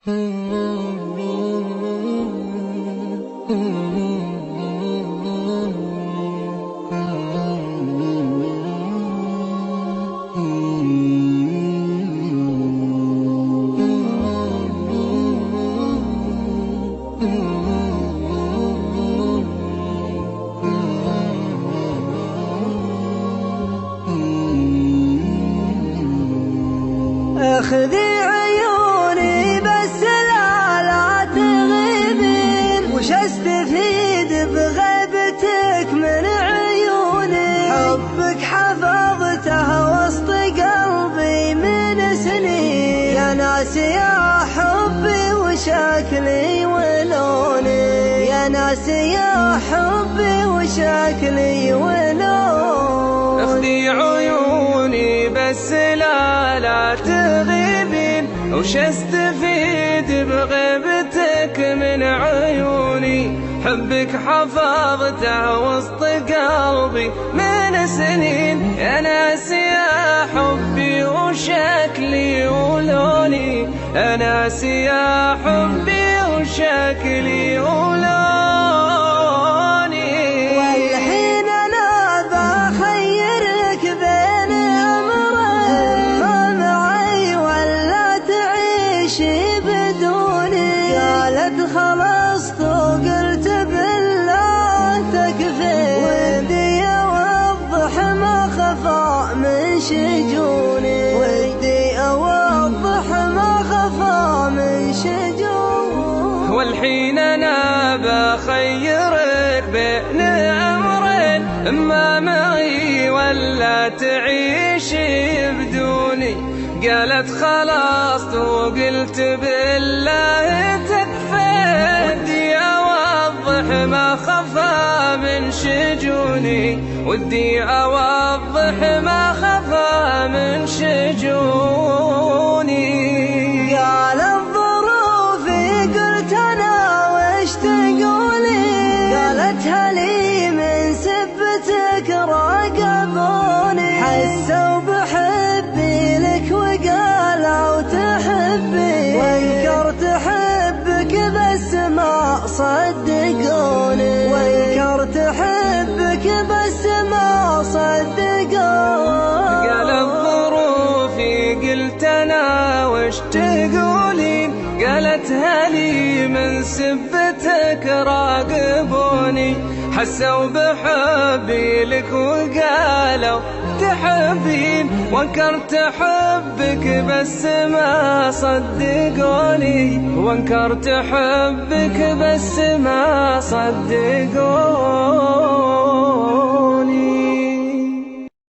اخذي عيوني بس لا تغيبين، وش استفيد بغيبتك من عيوني؟ حبك حفظته وسط قلبي من سنين، يا ناس يا حبي وشكلي ولوني، يا ناس يا حبي وشكلي ولوني. اخذي عيوني بس لا تغيبين، وش استفيد بغيبتك من عيوني؟ حبك حفظته وسط قلبي من سنين، يا ناس يا حبي وشكلي ولوني، يا ناس يا حبي وشكلي ولوني. والحين انا بخيرك بين امرين، ما معي ولا تعيشي بدوني. قالت خلصت وقلت بالله تكفي، ودي اوضح ما خفى من شجوني، ودي اوضح ما خفى من شجوني. والحين انا بخيرك بين امرين، اما معي ولا تعيشي بدوني. قالت خلاص وقلت بالله تكفي، ودي اوضح ما خفى من شجوني، ودي اوضح ما خفى من شجوني. قالت ظروفي قلت انا وش تقولي؟ قالت هلي من سبتك راقبوني، حسوا بحبي لك وقالوا تحبي، وانكرت حبك بس ما صدقوني، وانكرت حبك بس ما صدقوني. قالت ظروفي قلت انا وش تقولين؟ قالت هلي من سبتك راقبوني، حسوا بحبي لك وقالوا تحبين، وانكرت حبك بس ما صدقوني، وانكرت حبك بس ما صدقوني.